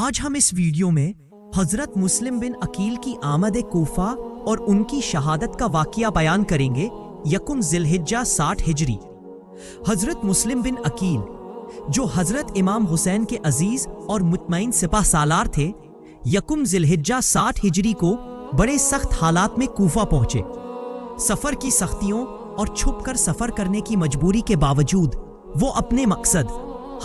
آج ہم اس ویڈیو میں حضرت مسلم بن عقیل کی آمد کوفہ اور ان کی شہادت کا واقعہ بیان کریں گے۔ یکم ذی الحجہ 60 ہجری۔ حضرت مسلم بن عقیل جو حضرت امام حسین کے عزیز اور مطمئن سپہ سالار تھے، یکم ذی الحجہ 60 ہجری کو بڑے سخت حالات میں کوفہ پہنچے۔ سفر کی سختیوں اور چھپ کر سفر کرنے کی مجبوری کے باوجود وہ اپنے مقصد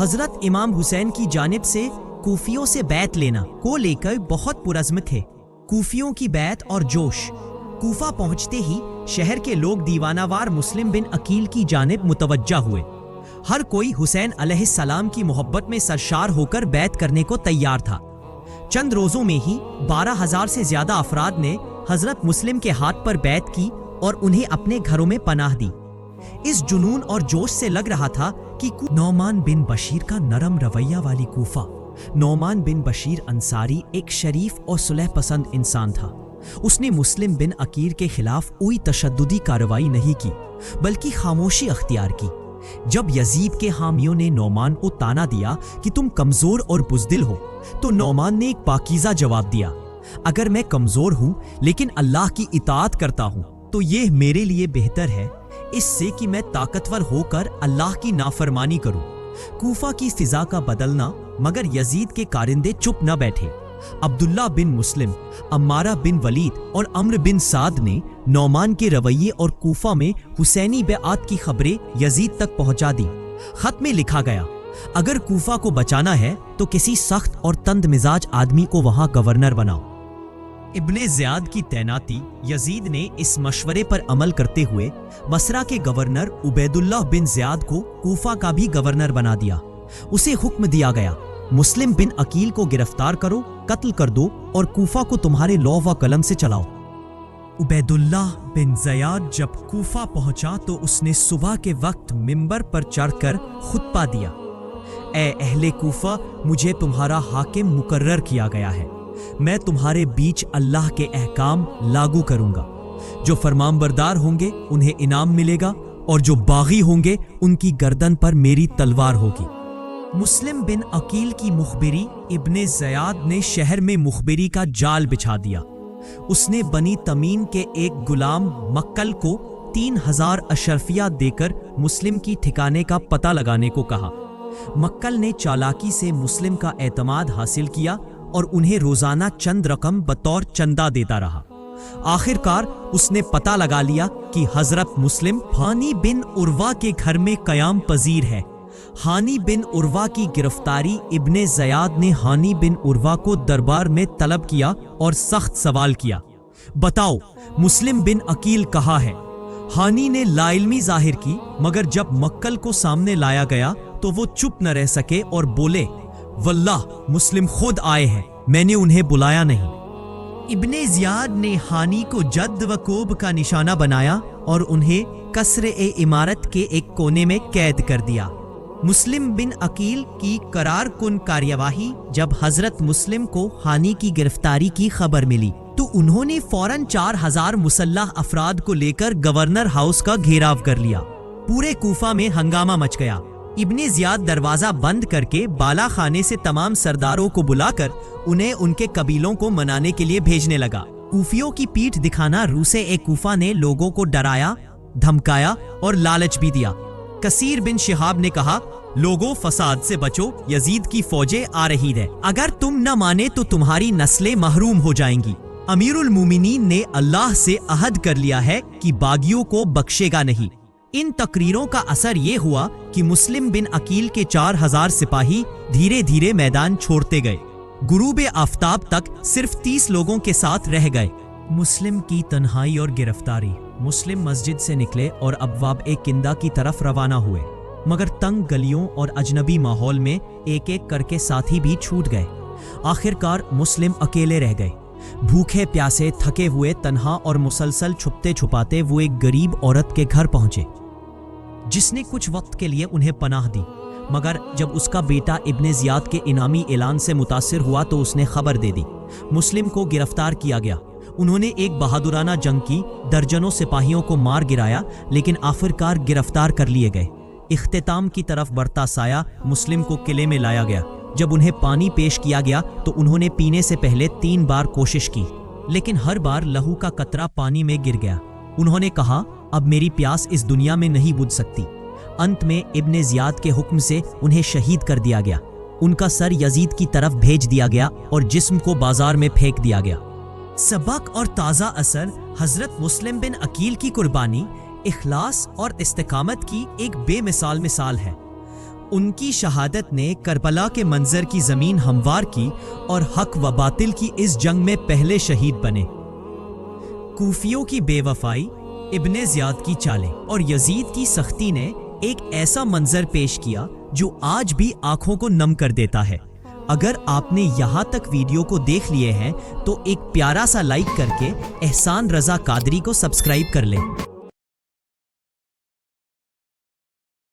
حضرت امام حسین کی جانب سے کوفیوں سے بیعت لینا کو لے کر بہت پرعزم تھے۔ کوفیوں کی بیعت اور جوش۔ کوفہ پہنچتے ہی شہر کے لوگ دیوانہ وار مسلم بن عقیل کی جانب متوجہ ہوئے۔ ہر کوئی حسین علیہ السلام کی محبت میں سرشار ہو کر بیعت کرنے کو تیار تھا۔ چند روزوں میں ہی 12,000 سے زیادہ افراد نے حضرت مسلم کے ہاتھ پر بیعت کی اور انہیں اپنے گھروں میں پناہ دی۔ اس جنون اور جوش سے لگ رہا تھا کہ نعمان بن بشیر کا نرم رویہ والی کوفہ۔ نعمان بن بشیر انصاری ایک شریف اور صلح پسند انسان تھا۔ اس نے مسلم بن عقیل کے خلاف کوئی تشددی کارروائی نہیں کی، بلکہ خاموشی اختیار کی۔ جب یزید کے حامیوں نے نعمان کو تانا دیا کہ تم کمزور اور بزدل ہو، تو نعمان نے ایک پاکیزہ جواب دیا، اگر میں کمزور ہوں لیکن اللہ کی اطاعت کرتا ہوں تو یہ میرے لیے بہتر ہے اس سے کہ میں طاقتور ہو کر اللہ کی نافرمانی کروں۔ کوفہ کی فضا کا بدلنا، مگر یزید کے کارندے چپ نہ بیٹھے۔ عبداللہ بن مسلم، عمارہ بن ولید اور عمر بن سعد نے نعمان کے رویے اور کوفہ میں حسینی بیعت کی خبریں یزید تک پہنچا دی۔ خط میں لکھا گیا، اگر کوفہ کو بچانا ہے تو کسی سخت اور تند مزاج آدمی کو وہاں گورنر بناؤ۔ ابن زیاد کی تعیناتی۔ یزید نے اس مشورے پر عمل کرتے ہوئے بصرہ کے گورنر عبید اللہ بن زیاد کو کوفہ کا بھی گورنر بنا دیا۔ اسے حکم دیا گیا، مسلم بن عقیل کو گرفتار کرو، قتل کر دو اور کوفہ کو تمہارے لوح و قلم سے چلاؤ۔ عبید اللہ بن زیاد جب کوفہ پہنچا تو اس نے صبح کے وقت منبر پر چڑھ کر خطبہ دیا، اے اہل کوفہ، مجھے تمہارا حاکم مقرر کیا گیا ہے۔ میں تمہارے بیچ اللہ کے احکام لاگو کروں گا۔ جو فرمانبردار ہوں گے انہیں انعام ملے گا، اور جو باغی ہوں گے ان کی گردن پر میری تلوار ہوگی۔ مسلم بن عقیل کی مخبری۔ ابن زیاد نے شہر میں مخبری کا جال بچھا دیا۔ اس نے بنی تمیم کے ایک غلام مکل کو 3,000 اشرفیہ دے کر مسلم کی ٹھکانے کا پتہ لگانے کو کہا۔ مکل نے چالاکی سے مسلم کا اعتماد حاصل کیا اور انہیں روزانہ چند رقم بطور چندہ دیتا رہا۔ آخر کار اس نے پتہ لگا لیا کہ حضرت مسلم ہانی بن عروہ کے گھر میں قیام پذیر ہے۔ ہانی بن عروہ کی گرفتاری۔ ابن زیاد نے ہانی بن عروہ کو دربار میں طلب کیا اور سخت سوال کیا، بتاؤ مسلم بن عقیل کہاں ہے؟ ہانی نے لا علمی ظاہر کی، مگر جب مکل کو سامنے لایا گیا تو وہ چپ نہ رہ سکے اور بولے، واللہ مسلم خود آئے ہیں، میں نے انہیں بلایا نہیں۔ ابن زیاد نے ہانی کو جد و کوب کا نشانہ بنایا اور انہیں قصر عمارت کے ایک کونے میں قید کر دیا۔ مسلم بن عقیل کی قرار کن کارروائی۔ جب حضرت مسلم کو ہانی کی گرفتاری کی خبر ملی تو انہوں نے فوراً 4,000 مسلح افراد کو لے کر گورنر ہاؤس کا گھیراو کر لیا۔ پورے کوفہ میں ہنگامہ مچ گیا۔ ابن زیاد دروازہ بند کر کے بالا خانے سے تمام سرداروں کو بلا کر انہیں ان کے قبیلوں کو منانے کے لیے بھیجنے لگا۔ کوفیوں کی پیٹھ دکھانا روسے کوفہ نے لوگوں کو ڈرایا، دھمکایا اور لالچ بھی دیا۔ کثیر بن شہاب نے کہا، لوگوں فساد سے بچو، یزید کی فوجیں آ رہی ہے، اگر تم نہ مانے تو تمہاری نسلیں محروم ہو جائیں گی۔ امیر المومنین نے اللہ سے عہد کر لیا ہے کہ باغیوں کو بخشے گا نہیں۔ ان تقریروں کا اثر یہ ہوا کہ مسلم بن عقیل کے 4,000 سپاہی دھیرے دھیرے میدان چھوڑتے گئے۔ غروب آفتاب تک صرف 30 لوگوں کے ساتھ رہ گئے۔ مسلم کی تنہائی اور گرفتاری۔ مسلم مسجد سے نکلے اور ابواب کندا کی طرف روانہ ہوئے، مگر تنگ گلیوں اور اجنبی ماحول میں ایک ایک کر کے ساتھی بھی چھوٹ گئے۔ آخر کار مسلم اکیلے رہ گئے۔ بھوکے پیاسے، تھکے ہوئے، تنہا اور مسلسل چھپتے چھپاتے وہ ایک غریب عورت کے گھر پہنچے، جس نے کچھ وقت کے لیے انہیں پناہ دی، مگر جب اس کا بیٹا ابن زیاد کے انعامی اعلان سے متاثر ہوا تو اس نے خبر دے دی۔ مسلم کو گرفتار کیا گیا۔ انہوں نے ایک بہادرانہ جنگ کی، درجنوں سپاہیوں کو مار گرایا، لیکن آخرکار گرفتار کر لیے گئے۔ اختتام کی طرف بڑھتا سایہ مسلم کو قلعے میں لایا گیا۔ جب انہیں پانی پیش کیا گیا تو انہوں نے پینے سے پہلے 3 بار کوشش کی، لیکن ہر بار لہو کا قطرہ پانی میں گر گیا۔ انہوں نے کہا اب میری پیاس اس دنیا میں نہیں بجھ سکتی۔ انت میں ابن زیاد کے حکم سے انہیں شہید کر دیا گیا۔ ان کا سر یزید کی طرف بھیج دیا گیا اور جسم کو بازار میں پھینک دیا گیا۔ سبق اور تازہ اثر: حضرت مسلم بن عقیل کی قربانی اخلاص اور استقامت کی ایک بے مثال ہے۔ ان کی شہادت نے کربلا کے منظر کی زمین ہموار کی اور حق و باطل کی اس جنگ میں پہلے شہید بنے۔ کوفیوں کی بے وفائی، ابن زیاد کی چالیں اور یزید کی سختی نے ایک ایسا منظر پیش کیا جو آج بھی آنکھوں کو نم کر دیتا ہے۔ اگر آپ نے یہاں تک ویڈیو کو دیکھ لیے ہیں تو ایک پیارا سا لائک کر کے احسان رضا قادری کو سبسکرائب کر لیں۔